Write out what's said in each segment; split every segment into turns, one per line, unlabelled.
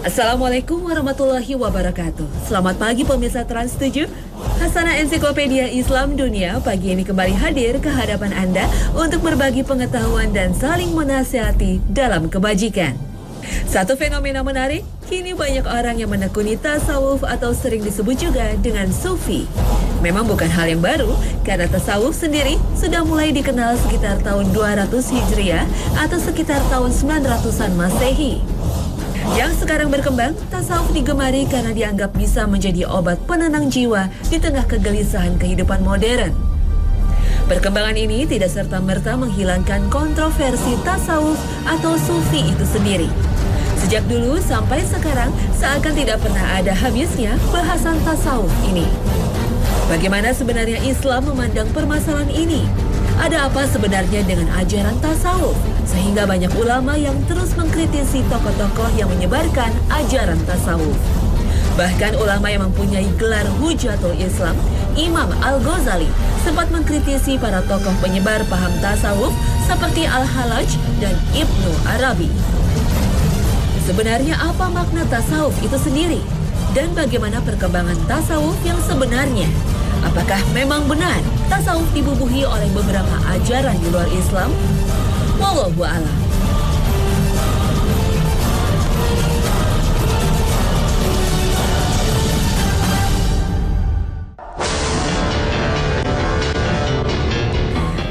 Assalamualaikum warahmatullahi wabarakatuh. Selamat pagi pemirsa Trans 7. Hasanah Ensiklopedia Islam Dunia pagi ini kembali hadir ke hadapan Anda untuk berbagi pengetahuan dan saling menasihati dalam kebajikan. Satu fenomena menarik, kini banyak orang yang menekuni tasawuf atau sering disebut juga dengan sufi. Memang bukan hal yang baru, karena tasawuf sendiri sudah mulai dikenal sekitar tahun 200 Hijriah atau sekitar tahun 900-an Masehi. Yang sekarang berkembang, tasawuf digemari karena dianggap bisa menjadi obat penenang jiwa di tengah kegelisahan kehidupan modern. Perkembangan ini tidak serta-merta menghilangkan kontroversi tasawuf atau sufi itu sendiri. Sejak dulu sampai sekarang, seakan tidak pernah ada habisnya bahasan tasawuf ini. Bagaimana sebenarnya Islam memandang permasalahan ini? Ada apa sebenarnya dengan ajaran tasawuf? Sehingga banyak ulama yang terus mengkritisi tokoh-tokoh yang menyebarkan ajaran tasawuf. Bahkan ulama yang mempunyai gelar Hujatul Islam, Imam Al-Ghazali, sempat mengkritisi para tokoh penyebar paham tasawuf seperti Al-Hallaj dan Ibnu Arabi. Sebenarnya apa makna tasawuf itu sendiri? Dan bagaimana perkembangan tasawuf yang sebenarnya? Apakah memang benar tasawuf dibubuhi oleh beberapa ajaran di luar Islam? Wallahu a'lam.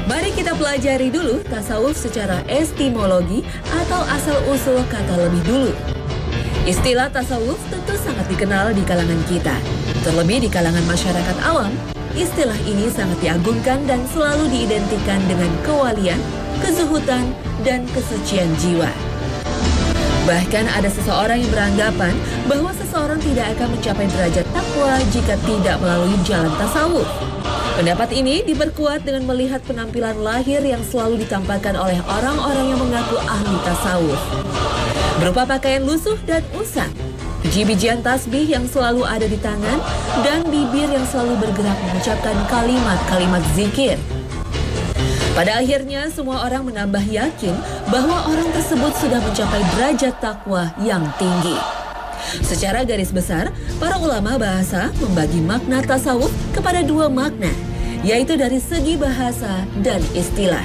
Mari kita pelajari dulu tasawuf secara etimologi atau asal-usul kata lebih dulu. Istilah tasawuf tentu sangat dikenal di kalangan kita. Terlebih di kalangan masyarakat awam, istilah ini sangat diagungkan dan selalu diidentikan dengan kewalian, kezuhudan, dan kesucian jiwa. Bahkan ada seseorang yang beranggapan bahwa seseorang tidak akan mencapai derajat takwa jika tidak melalui jalan tasawuf. Pendapat ini diperkuat dengan melihat penampilan lahir yang selalu ditampakkan oleh orang-orang yang mengaku ahli tasawuf. Berupa pakaian lusuh dan usang, biji-bijian tasbih yang selalu ada di tangan, dan bibir yang selalu bergerak mengucapkan kalimat-kalimat zikir. Pada akhirnya, semua orang menambah yakin bahwa orang tersebut sudah mencapai derajat takwa yang tinggi. Secara garis besar, para ulama bahasa membagi makna tasawuf kepada dua makna, yaitu dari segi bahasa dan istilah.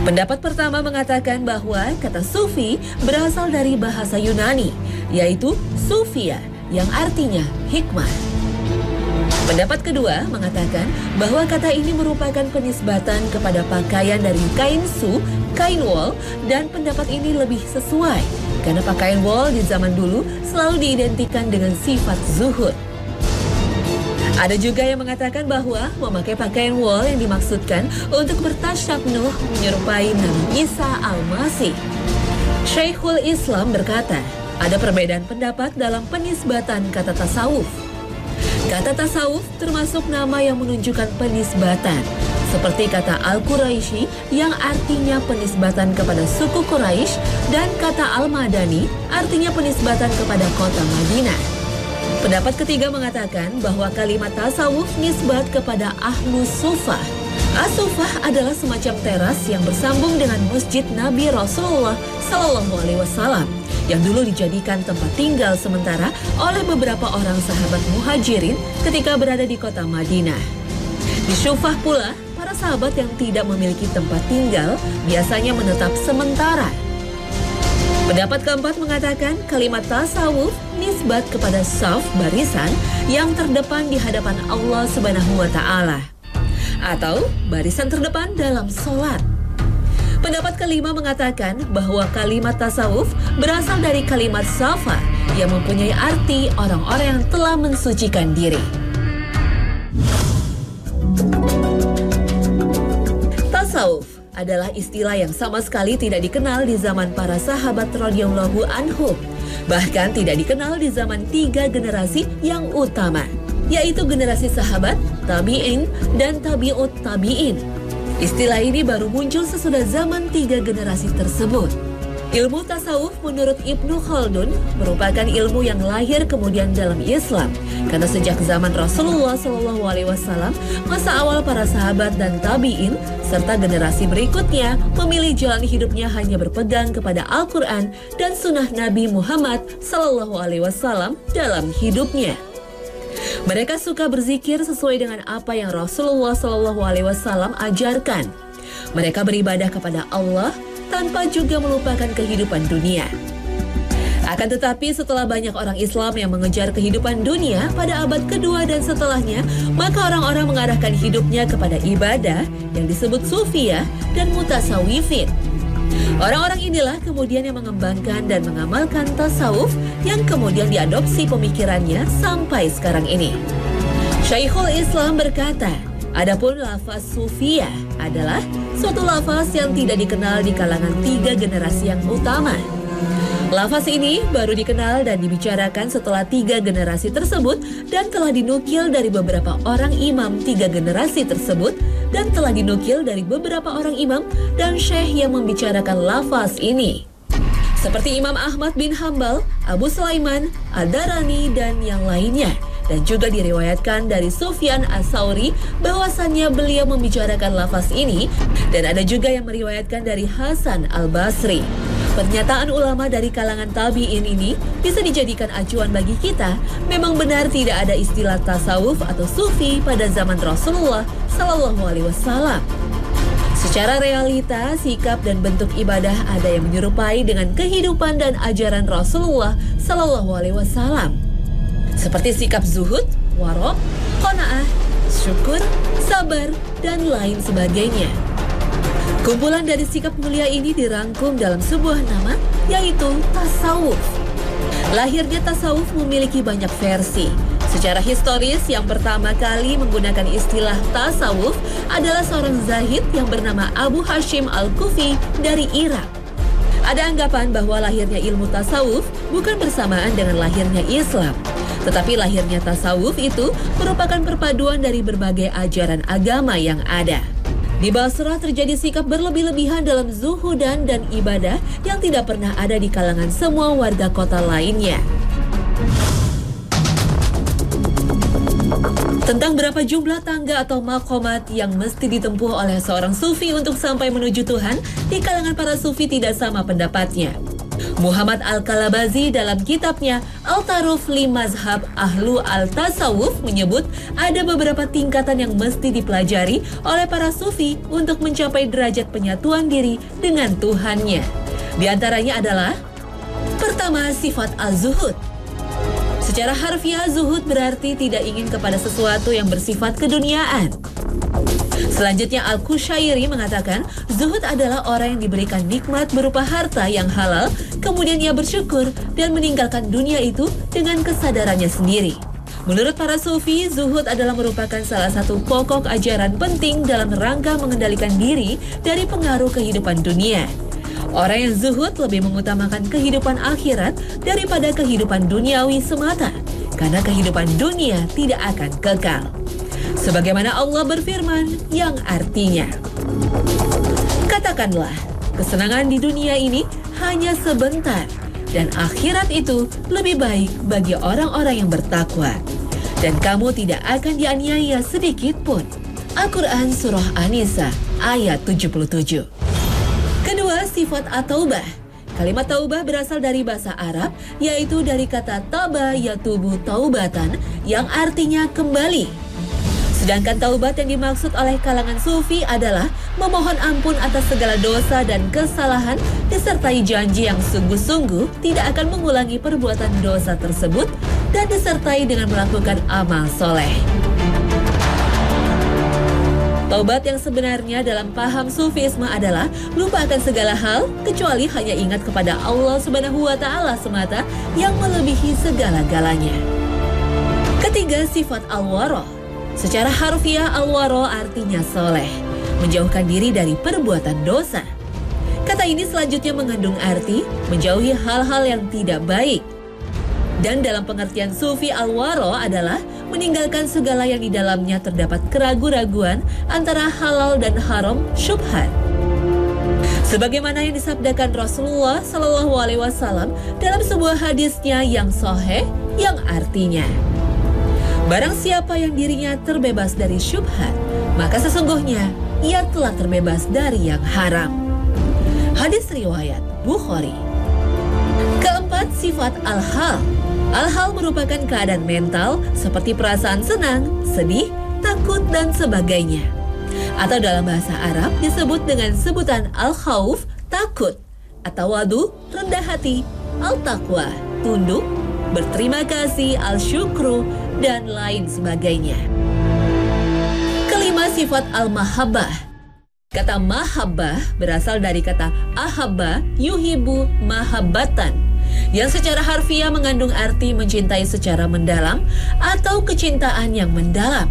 Pendapat pertama mengatakan bahwa kata sufi berasal dari bahasa Yunani, yaitu sufia, yang artinya hikmah. Pendapat kedua mengatakan bahwa kata ini merupakan penisbatan kepada pakaian dari kain kain wol, dan pendapat ini lebih sesuai, karena pakaian wol di zaman dulu selalu diidentikan dengan sifat zuhud. Ada juga yang mengatakan bahwa memakai pakaian wol yang dimaksudkan untuk bertasyabnuh menyerupai Nabi Isa Al-Masih. Syekhul Islam berkata, ada perbedaan pendapat dalam penisbatan kata tasawuf. Kata tasawuf termasuk nama yang menunjukkan penisbatan, seperti kata Al-Quraisy yang artinya penisbatan kepada suku Quraisy, dan kata Al-Madani artinya penisbatan kepada kota Madinah. Pendapat ketiga mengatakan bahwa kalimat tasawuf nisbat kepada Ahlus Sufah. As-Sufah adalah semacam teras yang bersambung dengan masjid Nabi Rasulullah Sallallahu Alaihi Wasallam yang dulu dijadikan tempat tinggal sementara oleh beberapa orang sahabat muhajirin ketika berada di kota Madinah. Di Sufah pula, para sahabat yang tidak memiliki tempat tinggal biasanya menetap sementara. Pendapat keempat mengatakan kalimat tasawuf nisbat kepada saf, barisan yang terdepan di hadapan Allah Subhanahu wa Ta'ala, atau barisan terdepan dalam sholat. Pendapat kelima mengatakan bahwa kalimat tasawuf berasal dari kalimat safa yang mempunyai arti orang-orang yang telah mensucikan diri. Tasawuf adalah istilah yang sama sekali tidak dikenal di zaman para sahabat radhiyallahu anhum. Bahkan tidak dikenal di zaman tiga generasi yang utama, yaitu generasi sahabat, tabi'in, dan tabi'ut tabi'in. Istilah ini baru muncul sesudah zaman tiga generasi tersebut. Ilmu tasawuf menurut Ibnu Khaldun merupakan ilmu yang lahir kemudian dalam Islam. Karena sejak zaman Rasulullah SAW, masa awal para sahabat dan tabi'in, serta generasi berikutnya memilih jalan hidupnya hanya berpegang kepada Al-Quran dan sunnah Nabi Muhammad SAW dalam hidupnya. Mereka suka berzikir sesuai dengan apa yang Rasulullah SAW ajarkan. Mereka beribadah kepada Allah tanpa juga melupakan kehidupan dunia. Akan tetapi setelah banyak orang Islam yang mengejar kehidupan dunia pada abad kedua dan setelahnya, maka orang-orang mengarahkan hidupnya kepada ibadah yang disebut sufiyah dan mutasawifin. Orang-orang inilah kemudian yang mengembangkan dan mengamalkan tasawuf yang kemudian diadopsi pemikirannya sampai sekarang ini. Syekhul Islam berkata, adapun lafaz sufiyah adalah suatu lafaz yang tidak dikenal di kalangan 3 generasi yang utama. Lafaz ini baru dikenal dan dibicarakan setelah 3 generasi tersebut dan telah dinukil dari beberapa orang imam 3 generasi tersebut dan telah dinukil dari beberapa orang imam dan syekh yang membicarakan lafaz ini. Seperti Imam Ahmad bin Hambal, Abu Sulaiman, Ad-Darani, dan yang lainnya. Dan juga diriwayatkan dari Sufyan Ats-Tsauri bahwasannya beliau membicarakan lafaz ini dan ada juga yang meriwayatkan dari Hasan Al-Basri. Pernyataan ulama dari kalangan tabi'in ini bisa dijadikan acuan bagi kita. Memang benar tidak ada istilah tasawuf atau sufi pada zaman Rasulullah SAW. Secara realita, sikap dan bentuk ibadah ada yang menyerupai dengan kehidupan dan ajaran Rasulullah SAW. Seperti sikap zuhud, warok, qanaah, syukur, sabar, dan lain sebagainya. Kumpulan dari sikap mulia ini dirangkum dalam sebuah nama, yaitu tasawuf. Lahirnya tasawuf memiliki banyak versi. Secara historis, yang pertama kali menggunakan istilah tasawuf adalah seorang zahid yang bernama Abu Hashim Al-Kufi dari Irak. Ada anggapan bahwa lahirnya ilmu tasawuf bukan bersamaan dengan lahirnya Islam. Tetapi lahirnya tasawuf itu merupakan perpaduan dari berbagai ajaran agama yang ada. Di Basrah terjadi sikap berlebih-lebihan dalam zuhudan dan ibadah yang tidak pernah ada di kalangan semua warga kota lainnya. Tentang berapa jumlah tangga atau maqamat yang mesti ditempuh oleh seorang sufi untuk sampai menuju Tuhan, di kalangan para sufi tidak sama pendapatnya. Muhammad Al-Kalabazi dalam kitabnya Al-Taruf li Mazhab Ahlu Al-Tasawuf menyebut ada beberapa tingkatan yang mesti dipelajari oleh para sufi untuk mencapai derajat penyatuan diri dengan Tuhannya. Di antaranya adalah: pertama, sifat az-zuhud. Secara harfiah, zuhud berarti tidak ingin kepada sesuatu yang bersifat keduniaan. Selanjutnya, Al-Qushairi mengatakan, zuhud adalah orang yang diberikan nikmat berupa harta yang halal, kemudian ia bersyukur dan meninggalkan dunia itu dengan kesadarannya sendiri. Menurut para sufi, zuhud adalah merupakan salah satu pokok ajaran penting dalam rangka mengendalikan diri dari pengaruh kehidupan dunia. Orang yang zuhud lebih mengutamakan kehidupan akhirat daripada kehidupan duniawi semata, karena kehidupan dunia tidak akan kekal. Sebagaimana Allah berfirman yang artinya, katakanlah, kesenangan di dunia ini hanya sebentar, dan akhirat itu lebih baik bagi orang-orang yang bertakwa. Dan kamu tidak akan dianiaya sedikit pun. Al-Quran Surah An-Nisa ayat 77. Kedua, sifat at-taubah. Kalimat taubah berasal dari bahasa Arab, yaitu dari kata taba yatubu taubatan, yang artinya kembali. Sedangkan taubat yang dimaksud oleh kalangan sufi adalah memohon ampun atas segala dosa dan kesalahan disertai janji yang sungguh-sungguh tidak akan mengulangi perbuatan dosa tersebut dan disertai dengan melakukan amal soleh. Taubat yang sebenarnya dalam paham sufisme adalah lupa akan segala hal kecuali hanya ingat kepada Allah Subhanahu wa Ta'ala semata yang melebihi segala-galanya. Ketiga, sifat al-wara. Secara harfiah, al-wara artinya soleh, menjauhkan diri dari perbuatan dosa. Kata ini selanjutnya mengandung arti menjauhi hal-hal yang tidak baik. Dan dalam pengertian sufi, al-wara adalah meninggalkan segala yang di dalamnya terdapat keraguan-raguan antara halal dan haram, syubhat. Sebagaimana yang disabdakan Rasulullah Shallallahu Alaihi Wasallam dalam sebuah hadisnya yang sahih, yang artinya, barang siapa yang dirinya terbebas dari syubhat, maka sesungguhnya ia telah terbebas dari yang haram. Hadis riwayat Bukhari. Keempat, sifat al-hal. Al-hal merupakan keadaan mental seperti perasaan senang, sedih, takut, dan sebagainya. Atau dalam bahasa Arab disebut dengan sebutan al-khawf, takut, atau wadu, rendah hati, al-taqwa, tunduk, berterima kasih, al-syukru, dan lain sebagainya. Kelima, sifat al-mahabbah. Kata mahabbah berasal dari kata ahabba yuhibu mahabbatan, yang secara harfiah mengandung arti mencintai secara mendalam atau kecintaan yang mendalam.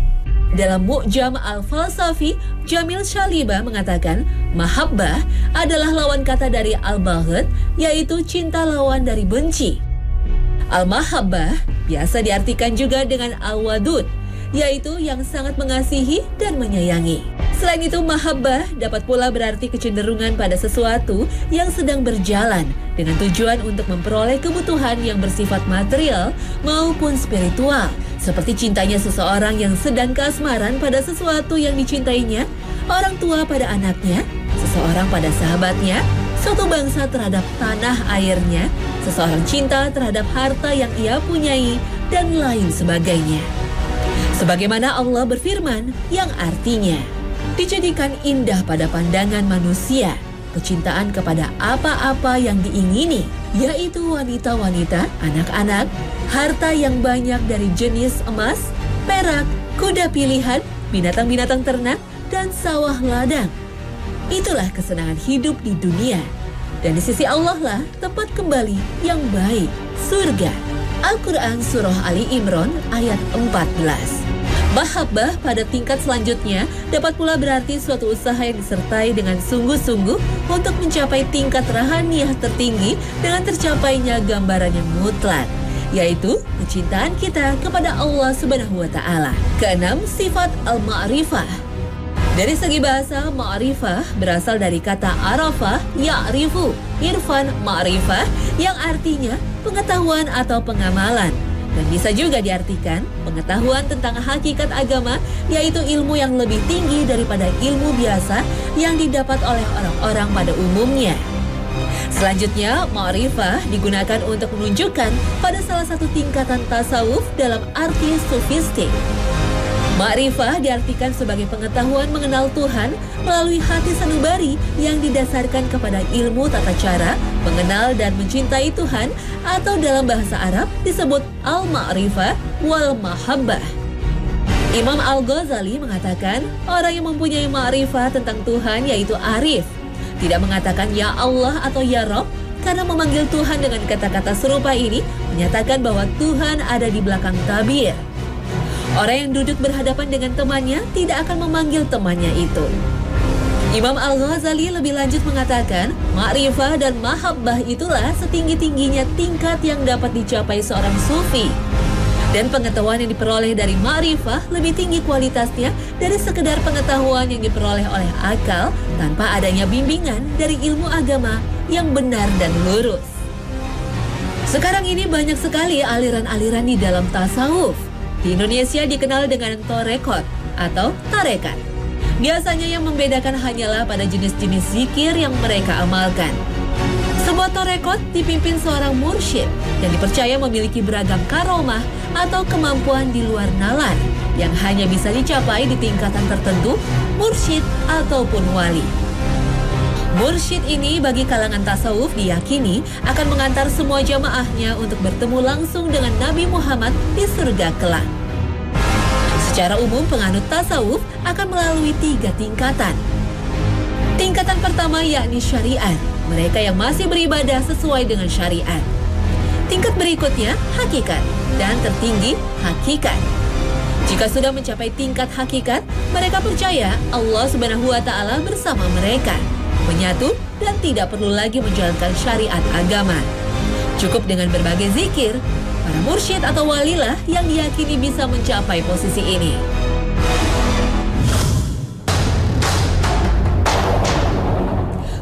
Dalam Mu'jam al-Falsafi, Jamil Shaliba mengatakan mahabbah adalah lawan kata dari al-baghdh, yaitu cinta lawan dari benci. Al-mahabbah biasa diartikan juga dengan al-wadud, yaitu yang sangat mengasihi dan menyayangi. Selain itu, mahabbah dapat pula berarti kecenderungan pada sesuatu yang sedang berjalan dengan tujuan untuk memperoleh kebutuhan yang bersifat material maupun spiritual, seperti cintanya seseorang yang sedang kasmaran pada sesuatu yang dicintainya, orang tua pada anaknya, seseorang pada sahabatnya, suatu bangsa terhadap tanah airnya, seseorang cinta terhadap harta yang ia punyai, dan lain sebagainya. Sebagaimana Allah berfirman yang artinya, dijadikan indah pada pandangan manusia, kecintaan kepada apa-apa yang diingini, yaitu wanita-wanita, anak-anak, harta yang banyak dari jenis emas, perak, kuda pilihan, binatang-binatang ternak, dan sawah ladang. Itulah kesenangan hidup di dunia. Dan di sisi Allah lah tempat kembali yang baik, surga. Al-Quran Surah Ali Imran ayat 14. Mahabbah pada tingkat selanjutnya dapat pula berarti suatu usaha yang disertai dengan sungguh-sungguh untuk mencapai tingkat rahaniyah tertinggi dengan tercapainya gambaran yang mutlak, yaitu kecintaan kita kepada Allah Subhanahu wa Ta'ala. Keenam, sifat al-ma'rifah. Dari segi bahasa, ma'rifah berasal dari kata arafah, ya'rifu, irfan, ma'rifah, yang artinya pengetahuan atau pengamalan. Dan bisa juga diartikan pengetahuan tentang hakikat agama, yaitu ilmu yang lebih tinggi daripada ilmu biasa yang didapat oleh orang-orang pada umumnya. Selanjutnya, ma'rifah digunakan untuk menunjukkan pada salah satu tingkatan tasawuf dalam arti sufistik. Ma'rifah diartikan sebagai pengetahuan mengenal Tuhan melalui hati sanubari yang didasarkan kepada ilmu tata cara mengenal dan mencintai Tuhan, atau dalam bahasa Arab disebut al-ma'rifah wal mahabbah. Imam Al-Ghazali mengatakan orang yang mempunyai ma'rifah tentang Tuhan yaitu arif, tidak mengatakan ya Allah atau ya Rabb, karena memanggil Tuhan dengan kata-kata serupa ini menyatakan bahwa Tuhan ada di belakang tabir. Orang yang duduk berhadapan dengan temannya tidak akan memanggil temannya itu. Imam Al-Ghazali lebih lanjut mengatakan, ma'rifah dan mahabbah itulah setinggi-tingginya tingkat yang dapat dicapai seorang sufi. Dan pengetahuan yang diperoleh dari ma'rifah lebih tinggi kualitasnya dari sekedar pengetahuan yang diperoleh oleh akal tanpa adanya bimbingan dari ilmu agama yang benar dan lurus. Sekarang ini banyak sekali aliran-aliran di dalam tasawuf. Di Indonesia dikenal dengan torekot atau tarekat. Biasanya yang membedakan hanyalah pada jenis-jenis zikir yang mereka amalkan. Sebuah torekot dipimpin seorang mursyid yang dipercaya memiliki beragam karomah atau kemampuan di luar nalar yang hanya bisa dicapai di tingkatan tertentu, mursyid ataupun wali. Mursyid ini bagi kalangan tasawuf diyakini akan mengantar semua jamaahnya untuk bertemu langsung dengan Nabi Muhammad di surga kelak. Secara umum penganut tasawuf akan melalui 3 tingkatan. Tingkatan pertama yakni syariat, mereka yang masih beribadah sesuai dengan syariat. Tingkat berikutnya hakikat, dan tertinggi hakikat. Jika sudah mencapai tingkat hakikat, mereka percaya Allah Subhanahu wa Ta'ala bersama mereka, menyatu dan tidak perlu lagi menjalankan syariat agama. Cukup dengan berbagai zikir, para mursyid atau walilah yang diyakini bisa mencapai posisi ini.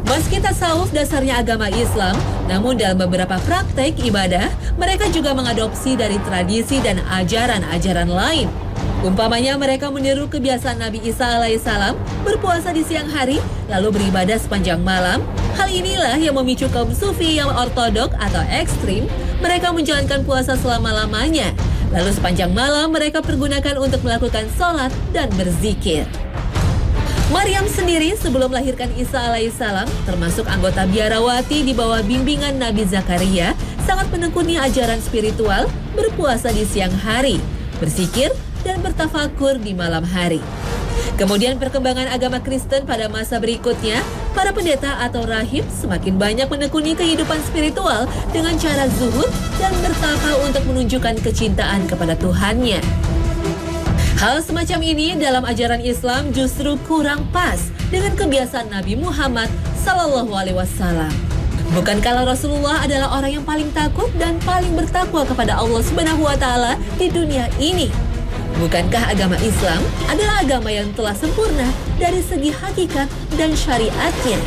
Meski tasawuf dasarnya agama Islam, namun dalam beberapa praktek ibadah, mereka juga mengadopsi dari tradisi dan ajaran-ajaran lain. Umpamanya mereka meniru kebiasaan Nabi Isa alaihissalam berpuasa di siang hari, lalu beribadah sepanjang malam. Hal inilah yang memicu kaum sufi yang ortodok atau ekstrim, mereka menjalankan puasa selama-lamanya. Lalu sepanjang malam mereka pergunakan untuk melakukan sholat dan berzikir. Maryam sendiri sebelum melahirkan Isa alaihissalam, termasuk anggota biarawati di bawah bimbingan Nabi Zakaria, sangat menekuni ajaran spiritual, berpuasa di siang hari, berzikir, dan bertafakur di malam hari. Kemudian perkembangan agama Kristen pada masa berikutnya, para pendeta atau rahib semakin banyak menekuni kehidupan spiritual dengan cara zuhud dan bertapa untuk menunjukkan kecintaan kepada Tuhannya. Hal semacam ini dalam ajaran Islam justru kurang pas dengan kebiasaan Nabi Muhammad SAW. Bukankah Rasulullah adalah orang yang paling takut dan paling bertakwa kepada Allah Subhanahu wa Ta'ala di dunia ini? Bukankah agama Islam adalah agama yang telah sempurna dari segi hakikat dan syariatnya?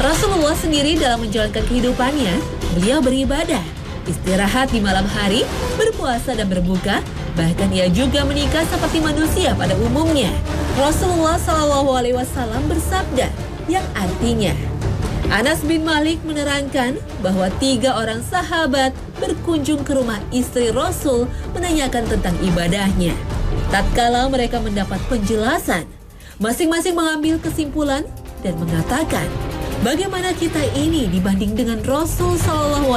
Rasulullah sendiri dalam menjalankan kehidupannya, beliau beribadah, istirahat di malam hari, berpuasa dan berbuka. Bahkan ia juga menikah seperti manusia pada umumnya. Rasulullah SAW bersabda yang artinya, Anas bin Malik menerangkan bahwa 3 orang sahabat berkunjung ke rumah istri Rasul menanyakan tentang ibadahnya. Tatkala mereka mendapat penjelasan, masing-masing mengambil kesimpulan dan mengatakan, bagaimana kita ini dibanding dengan Rasul SAW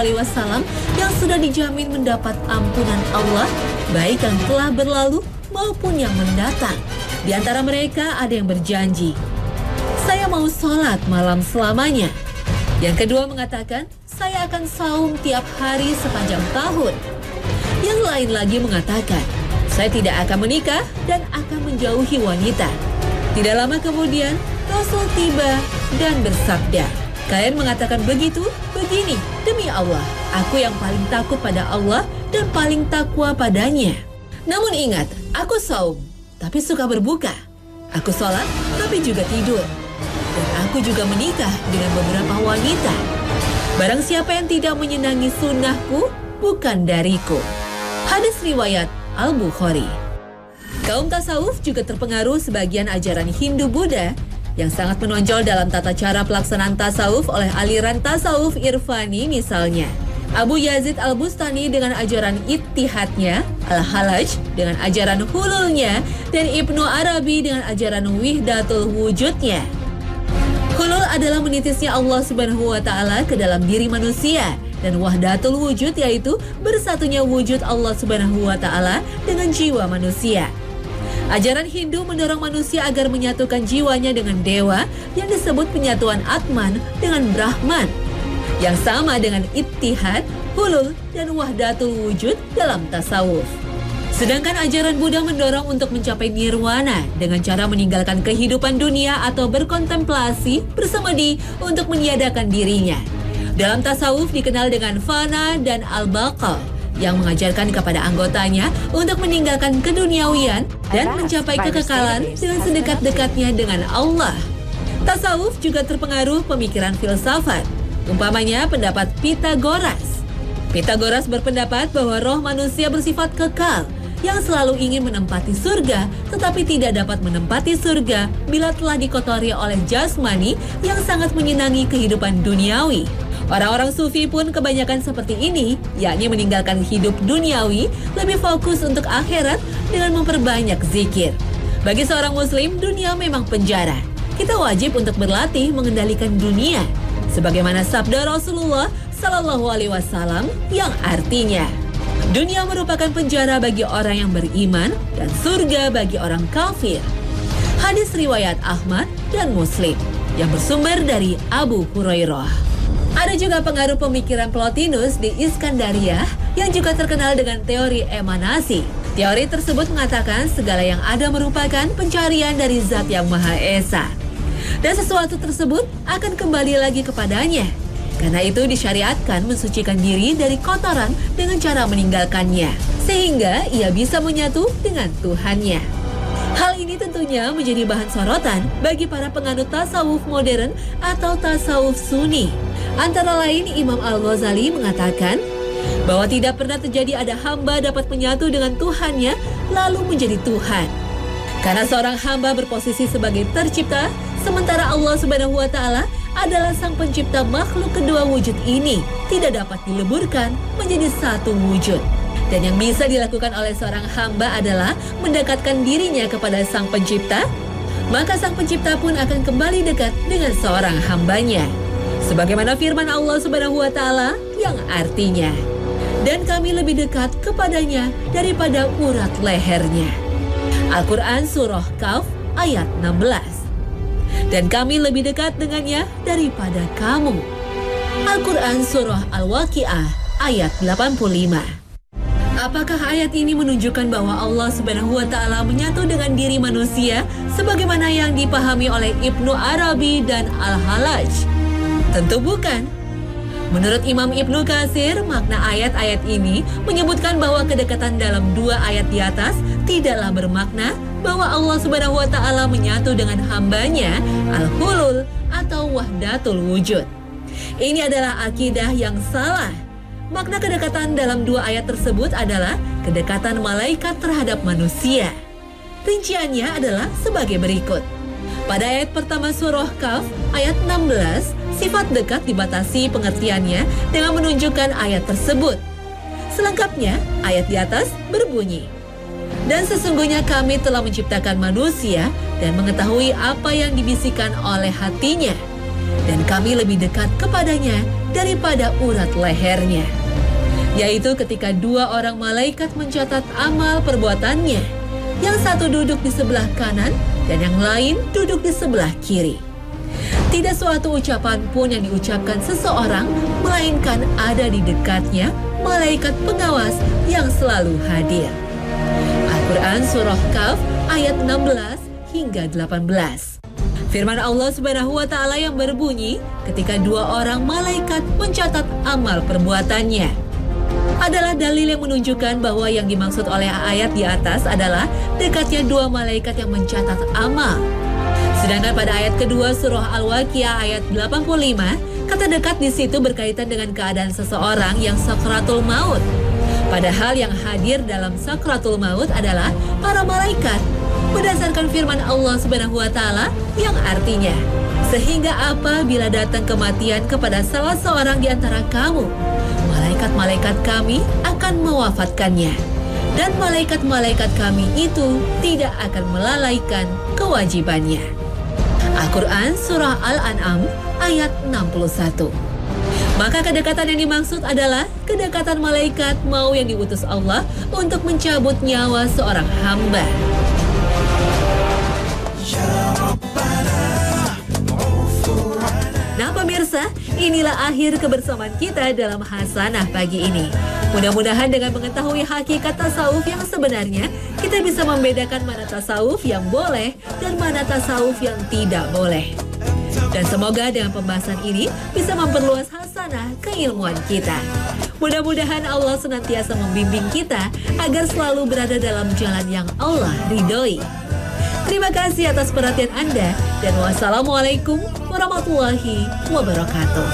yang sudah dijamin mendapat ampunan Allah, baik yang telah berlalu maupun yang mendatang. Di antara mereka ada yang berjanji, saya mau sholat malam selamanya. Yang kedua mengatakan, saya akan saum tiap hari sepanjang tahun. Yang lain lagi mengatakan, saya tidak akan menikah dan akan menjauhi wanita. Tidak lama kemudian, Rasul tiba dan bersabda, kalian mengatakan begitu, begini, demi Allah, aku yang paling takut pada Allah dan paling takwa padanya. Namun ingat, aku saum, tapi suka berbuka. Aku sholat, tapi juga tidur. Dan aku juga menikah dengan beberapa wanita. Barang siapa yang tidak menyenangi sunnahku, bukan dariku. Hadis riwayat Al-Bukhari. Kaum tasawuf juga terpengaruh sebagian ajaran Hindu-Buddha yang sangat menonjol dalam tata cara pelaksanaan tasawuf oleh aliran tasawuf Irfani misalnya. Abu Yazid Al-Bustani dengan ajaran Ittihadnya, Al-Halaj dengan ajaran Hululnya, dan Ibnu Arabi dengan ajaran Wihdatul Wujudnya. Hulul adalah menitisnya Allah Subhanahu wa Ta'ala ke dalam diri manusia, dan Wahdatul Wujud yaitu bersatunya wujud Allah Subhanahu wa Ta'ala dengan jiwa manusia. Ajaran Hindu mendorong manusia agar menyatukan jiwanya dengan dewa yang disebut penyatuan Atman dengan Brahman, yang sama dengan Ittihad, Hulul, dan Wahdatul Wujud dalam tasawuf. Sedangkan ajaran Buddha mendorong untuk mencapai nirwana dengan cara meninggalkan kehidupan dunia atau berkontemplasi bersemedi untuk meniadakan dirinya. Dalam tasawuf dikenal dengan fana dan al-baqal, yang mengajarkan kepada anggotanya untuk meninggalkan keduniawian dan mencapai kekekalan dengan sedekat-dekatnya dengan Allah. Tasawuf juga terpengaruh pemikiran filsafat, umpamanya pendapat Pitagoras. Pitagoras berpendapat bahwa roh manusia bersifat kekal, yang selalu ingin menempati surga, tetapi tidak dapat menempati surga bila telah dikotori oleh jasmani yang sangat menyenangi kehidupan duniawi. Orang-orang sufi pun kebanyakan seperti ini, yakni meninggalkan hidup duniawi, lebih fokus untuk akhirat dengan memperbanyak zikir. Bagi seorang muslim, dunia memang penjara. Kita wajib untuk berlatih mengendalikan dunia, sebagaimana sabda Rasulullah SAW yang artinya, dunia merupakan penjara bagi orang yang beriman dan surga bagi orang kafir. Hadis riwayat Ahmad dan Muslim yang bersumber dari Abu Hurairah. Ada juga pengaruh pemikiran Plotinus di Iskandaria yang juga terkenal dengan teori emanasi. Teori tersebut mengatakan segala yang ada merupakan pencarian dari Zat yang Maha Esa, dan sesuatu tersebut akan kembali lagi kepadanya. Karena itu disyariatkan mensucikan diri dari kotoran dengan cara meninggalkannya, sehingga ia bisa menyatu dengan Tuhannya. Hal ini tentunya menjadi bahan sorotan bagi para penganut tasawuf modern atau tasawuf sunni. Antara lain Imam Al-Ghazali mengatakan bahwa tidak pernah terjadi ada hamba dapat menyatu dengan Tuhannya lalu menjadi Tuhan. Karena seorang hamba berposisi sebagai tercipta, sementara Allah Subhanahu wa Ta'ala adalah sang pencipta makhluk kedua wujud ini tidak dapat dileburkan menjadi satu wujud. Dan yang bisa dilakukan oleh seorang hamba adalah mendekatkan dirinya kepada sang pencipta, maka sang pencipta pun akan kembali dekat dengan seorang hambanya. Sebagaimana firman Allah Subhanahu wa Ta'ala yang artinya, dan kami lebih dekat kepadanya daripada urat lehernya. Al-Quran Surah Kahf ayat 16. Dan kami lebih dekat dengannya daripada kamu. Al-Quran Surah Al-Waqi'ah ayat 85. Apakah ayat ini menunjukkan bahwa Allah Subhanahu wa Ta'ala menyatu dengan diri manusia sebagaimana yang dipahami oleh Ibnu Arabi dan Al-Hallaj? Tentu bukan. Menurut Imam Ibnu Katsir, makna ayat-ayat ini menyebutkan bahwa kedekatan dalam dua ayat di atas tidaklah bermakna bahwa Allah Subhanahu wa Ta'ala menyatu dengan hambanya al-hulul atau wahdatul wujud. Ini adalah akidah yang salah. Makna kedekatan dalam dua ayat tersebut adalah kedekatan malaikat terhadap manusia. Rinciannya adalah sebagai berikut. Pada ayat pertama surah Kahf, ayat 16, sifat dekat dibatasi pengertiannya dengan menunjukkan ayat tersebut. Selengkapnya, ayat di atas berbunyi, dan sesungguhnya kami telah menciptakan manusia dan mengetahui apa yang dibisikkan oleh hatinya. Dan kami lebih dekat kepadanya daripada urat lehernya. Yaitu ketika dua orang malaikat mencatat amal perbuatannya. Yang satu duduk di sebelah kanan dan yang lain duduk di sebelah kiri. Tidak suatu ucapan pun yang diucapkan seseorang, melainkan ada di dekatnya malaikat pengawas yang selalu hadir. Al-Quran Surah Kahf ayat 16 hingga 18. Firman Allah Subhanahu wa Ta'ala yang berbunyi ketika dua orang malaikat mencatat amal perbuatannya adalah dalil yang menunjukkan bahwa yang dimaksud oleh ayat di atas adalah dekatnya dua malaikat yang mencatat amal. Sedangkan pada ayat kedua surah Al-Waqi'ah ayat 85, kata dekat di situ berkaitan dengan keadaan seseorang yang sakratul maut. Padahal yang hadir dalam sakratul maut adalah para malaikat. Berdasarkan firman Allah Subhanahu wa Ta'ala yang artinya, sehingga apabila datang kematian kepada salah seorang di antara kamu, malaikat-malaikat kami akan mewafatkannya, dan malaikat-malaikat kami itu tidak akan melalaikan kewajibannya. Al-Quran Surah Al-An'am ayat 61. Maka kedekatan yang dimaksud adalah kedekatan malaikat mau yang diutus Allah untuk mencabut nyawa seorang hamba. Nah pemirsa, inilah akhir kebersamaan kita dalam Hasanah pagi ini. Mudah-mudahan dengan mengetahui hakikat tasawuf yang sebenarnya, kita bisa membedakan mana tasawuf yang boleh dan mana tasawuf yang tidak boleh. Dan semoga dengan pembahasan ini bisa memperluas hasanah keilmuan kita. Mudah-mudahan Allah senantiasa membimbing kita agar selalu berada dalam jalan yang Allah ridhoi. Terima kasih atas perhatian Anda dan wassalamualaikum warahmatullahi wabarakatuh.